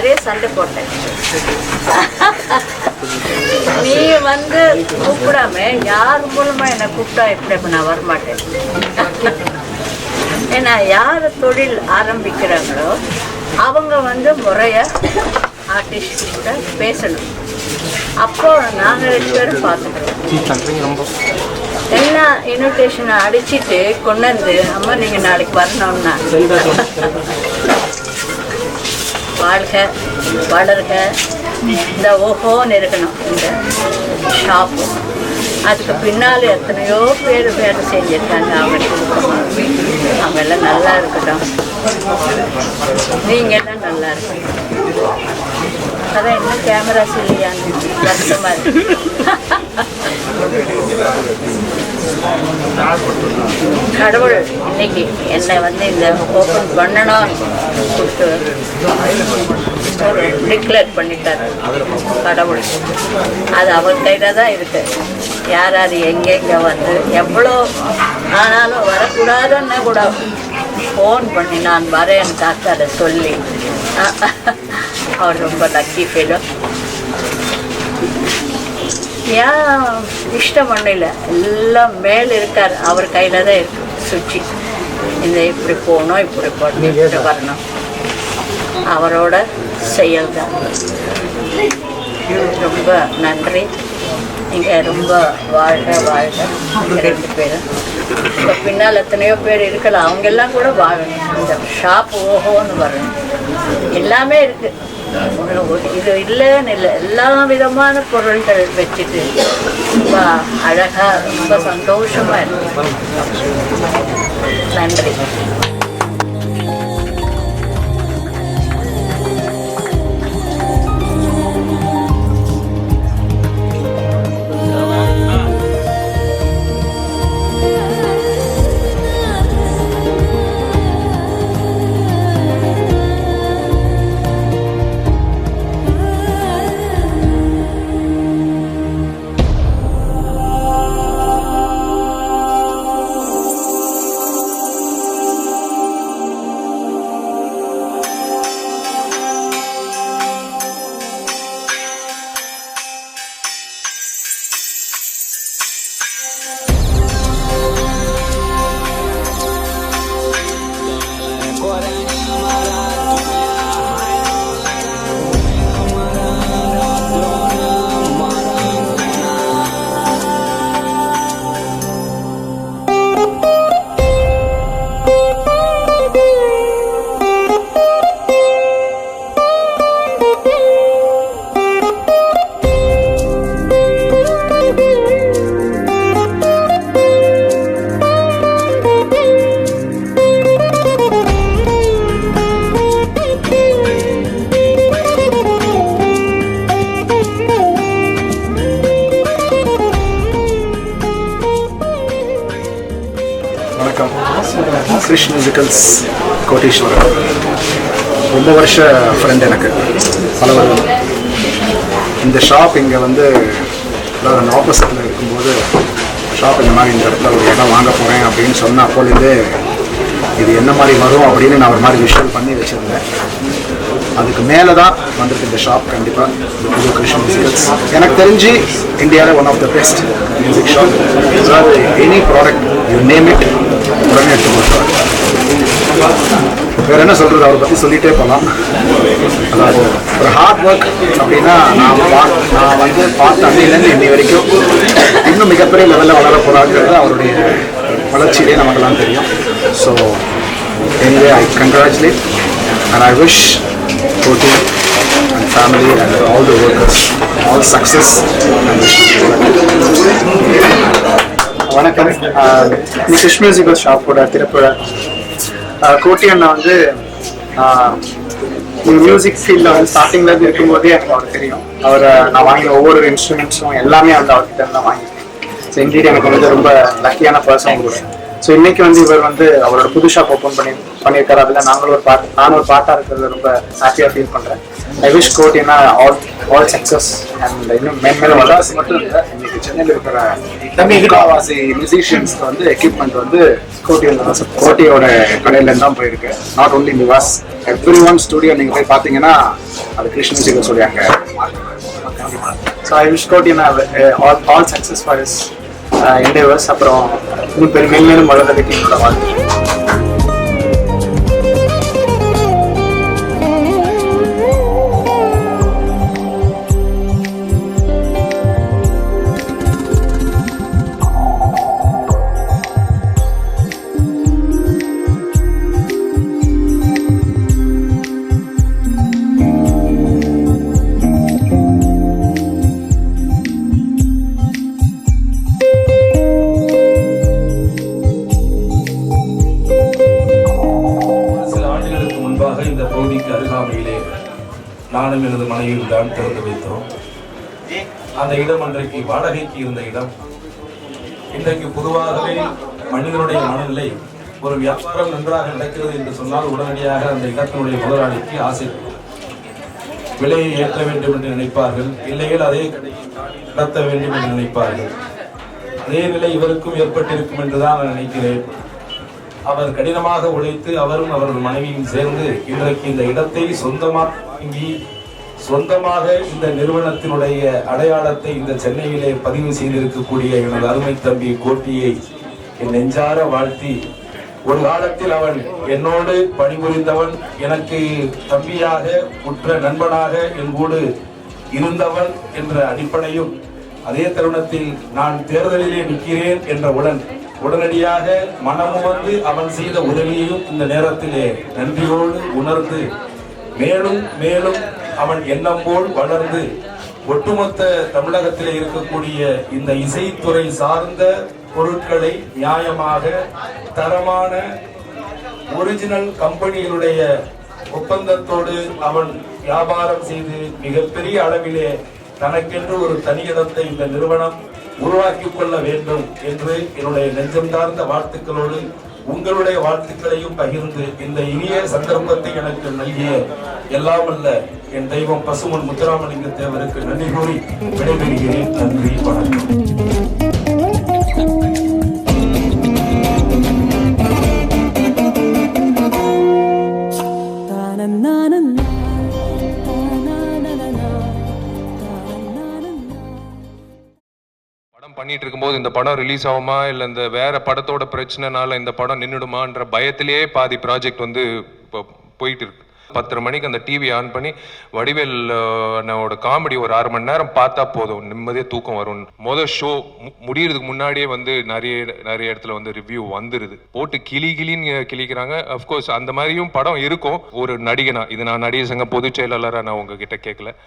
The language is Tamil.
நிறைய சண்டை போட்டேன். நீ வந்து கூப்பிடாம யார் மூலமா என்னை கூப்பிட்டா எப்படி நான் வரமாட்டேன். ஏன்னா யார் தொழில் ஆரம்பிக்கிறாங்களோ அவங்க வந்து முறையா ஆர்டிஸ்ட் கிட்ட பேசணும். அப்போ நாங்கள் 2 பேரும் பார்த்துக்கிறோம். எல்லா இன்விடேஷனை அடிச்சுட்டு கொண்டு வந்து அம்மா நீங்கள் நாளைக்கு வரணும்னா வாழ்க வளர்க இந்த ஓஹோன்னு இருக்கணும் இந்த ஷாப்பு. அதுக்கு பின்னால் எத்தனையோ பேர் வேலை செஞ்சுருக்காங்க. அவங்க எல்லாம் நல்லா இருக்கட்டும், நீங்கள் எல்லாம் நல்லா இருக்கணும். அதான் இன்னும் கேமராஸ் இல்லையான்னு வருத்தமாக இருக்கு. கடவுள் இன்னைக்கு என்னை வந்து இந்த ஓப்பன் பண்ணணும் கொடுத்து டிக்ளேர் பண்ணிட்டார் கடவுள். அது அவர் கையில் தான் இருக்கு. யார் யார் எங்கெங்கே வந்து எவ்வளோ ஆனாலும் வரக்கூடாதுன்னா கூட ஃபோன் பண்ணி நான் வரேன் காத்தாட சொல்லி அவர் ரொம்ப லக்கி ஃபீலும். ஏன் இஷ்டம் ஒன்றும் இல்லை, எல்லாம் மேலே இருக்கார். அவர் கையில் தான் இருக்கு சுச்சி. இந்த இப்படி போகணும், இப்படி போகணும், இப்படி வரணும், அவரோட செயல் தான். ரொம்ப நன்றி. நீங்கள் ரொம்ப வாழ்க வாழ்க 2 பேரும். இப்போ பின்னால் எத்தனையோ பேர் இருக்கலாம், அவங்கெல்லாம் கூட வாழணும். இந்த ஷாப் ஓஹோன்னு வரணும். எல்லாமே இருக்குது, இது இல்லைன்னு இல்லை. எல்லா விதமான பொருள்கள் வச்சுட்டு ரொம்ப அழகாக ரொம்ப சந்தோஷமாக இருக்கு. நன்றி. கிருஷ் மியூசிக்கல்ஸ் கோட்டீஸ்வரன் ரொம்ப வருஷ ஃப்ரெண்ட் எனக்கு, பல வருடம். இந்த ஷாப் இங்கே வந்து நான் ஆப்போசிட்டில் இருக்கும்போது ஷாப் இந்த மாதிரி இந்த இடத்துல ஒரு இடம் வாங்க போகிறேன் அப்படின்னு சொன்ன அப்போலேருந்தே இது என்ன மாதிரி வரும் அப்படின்னு நான் ஒரு மாதிரி விஷுவல் பண்ணி வச்சுருந்தேன். அதுக்கு மேலே தான் வந்திருக்கு இந்த ஷாப். கண்டிப்பாக புது கிருஷ் மியூசிக்கல்ஸ் எனக்கு தெரிஞ்சு இந்தியாவில் one of the best music shop. அதாவது any product you name it உடனே எடுத்து கொடுத்தாரு. வேறு என்ன சொல்கிறது, அவரை பற்றி சொல்லிகிட்டே போகலாம். அதாவது ஒரு ஹார்ட் ஒர்க் அப்படின்னா நான் வந்து பார்த்த அன்னையிலேருந்து இன்னி வரைக்கும் இன்னும் மிகப்பெரிய லெவலில் வளர போகிறாங்கிறது அவருடைய வளர்ச்சியிலே நமக்கெல்லாம் தெரியும். So anyway I congratulate and I wish Koti and family and all the workers all success and wish you வணக்கம். கிருஷ் மியூசிக்கல் ஷாப்போட திறப்புழா. கோட்டி அண்ணா வந்து மியூசிக் ஃபீல்டில் வந்து ஸ்டார்டிங்லேருந்து இருக்கும்போதே எனக்கு அவருக்கு தெரியும். அவரை நான் வாங்கின ஒவ்வொரு இன்ஸ்ட்ருமெண்ட்ஸும் எல்லாமே வந்து அவர்கிட்ட தான் வாங்கியிருக்கேன். ஸோ எங்கேயும் எனக்கு வந்து ரொம்ப லக்கியான பர்சன் கூட. ஸோ இன்னைக்கு வந்து இவர் வந்து அவரோட புது ஷாப் ஓப்பன் பண்ணியிருக்காரு. அதில் நானும் ஒரு பார்ட்டாக இருக்கிறது ரொம்ப ஹாப்பியாக ஃபீல் பண்ணுறேன். ஐ விஷ் கோட்டினா ஆல் சக்ஸஸ் அண்ட் இன்னும் மேன்மேலும் வளர்ச்சி மட்டும் இல்லை. இன்னைக்கு சென்னையில் இருக்கிற முக்கால்வாசி மியூசிஷியன்ஸ்க்கு வந்து எக்யூப்மெண்ட் வந்து கோட்டியோட கடையிலேருந்து தான் போயிருக்கு. Not only Nivas, every one studio நீங்கள் போய் பார்த்தீங்கன்னா அது கிருஷ்ண மியூசிக்கல் சொல்லியாங்க. ஸோ ஐ விஷ் கோட்டினா all success for his endeavours. அப்புறம் இன்னும் மேலும் வளர்றதுக்கு என்னோட வாழ்க்கை. இந்த பகுதிக்கு அருகாமையிலே நானும் எனது மனைவியும் தான் திறந்து வைத்தோம். அந்த இடம் அன்றைக்கு வாடகைக்கு இருந்த இடம். இன்றைக்கு பொதுவாகவே மனிதனுடைய மனநிலை ஒரு வியாபாரம் நன்றாக நடக்கிறது என்று சொன்னால் உடனடியாக அந்த இடத்தினுடைய முதலாளிக்கு ஆசை, விலையை ஏற்ற வேண்டும் என்று நினைப்பார்கள், இல்லையில் அதே கடையை நடத்த வேண்டும் என்று நினைப்பார்கள். அதே நிலை இவருக்கும் ஏற்பட்டிருக்கும் என்றுதான் நான் நினைக்கிறேன். அவர் கடினமாக உழைத்து அவரும் அவரது மனைவியும் சேர்ந்து இன்றைக்கு இந்த இடத்தை சொந்தமாக வாங்கி சொந்தமாக இந்த நிறுவனத்தினுடைய அடையாளத்தை இந்த சென்னையிலே பதிவு செய்திருக்கக்கூடிய எனது அருமை தம்பி கோட்டியை என் நெஞ்சார வாழ்த்தி, ஒரு காலத்தில் அவன் என்னோடு பணிபுரிந்தவன், எனக்கு தம்பியாக உற்ற நண்பனாக என் கூட இருந்தவன் என்ற அடிப்படையும், அதே தருணத்தில் நான் தேர்தலிலே நிற்கிறேன் என்றவுடன் உடனடியாக மனமு வந்து அவன் செய்த உதவியையும் இந்த நேரத்திலே நன்றியோடு உணர்ந்து மேலும் மேலும் அவன் எண்ணம் போல் வளர்ந்து ஒட்டுமொத்த தமிழகத்திலே இருக்கக்கூடிய இந்த இசைத்துறை சார்ந்த பொருட்களை நியாயமாக தரமான ஒரிஜினல் கம்பெனிகளுடைய ஒப்பந்தத்தோடு அவன் வியாபாரம் செய்து மிகப்பெரிய அளவிலே தனக்கென்று ஒரு தனியிடத்தை இந்த நிறுவனம் உருவாக்கிக் கொள்ள வேண்டும் என்று என்னுடைய நெஞ்சம் சார்ந்த வாழ்த்துக்களோடு உங்களுடைய வாழ்த்துக்களையும் பகிர்ந்து இந்த இனிய சந்தர்ப்பத்தை எனக்கு நல்கிய எல்லாம் அல்ல என் தெய்வம் பசுமன் முத்துராமலிங்க தேவருக்கு நன்றி கூறி விடைபெறுகிறேன். நன்றி, வணக்கம். படம் பண்ணிட்டு இருக்கும்போது இந்த படம் ரிலீஸ் ஆகுமா இல்லை இந்த வேற படத்தோட பிரச்சனைனால இந்த படம் நின்றுடுமான்ற பயத்திலேயே பாதி ப்ராஜெக்ட் வந்து இப்போ போயிட்டு இருக்கு. 10:30 மணிக்கு அந்த டிவி ஆன் பண்ணி வடிவேல் அண்ணாவோட காமெடி ஒரு 6 மணி நேரம் பார்த்தா போதும், நிம்மதியாக தூக்கம் வரும். மொதல் ஷோ முடியறதுக்கு முன்னாடியே வந்து நிறைய இடத்துல வந்து ரிவ்யூ வந்துருது, போட்டு கிளின்னு கிளிக்கிறாங்க. அஃப்கோர்ஸ் அந்த மாதிரியும் படம் இருக்கும். ஒரு நடிகனா, இது நான் நடிகர் சங்க பொதுச் செயலாளராக நான் உங்ககிட்ட கேட்கல.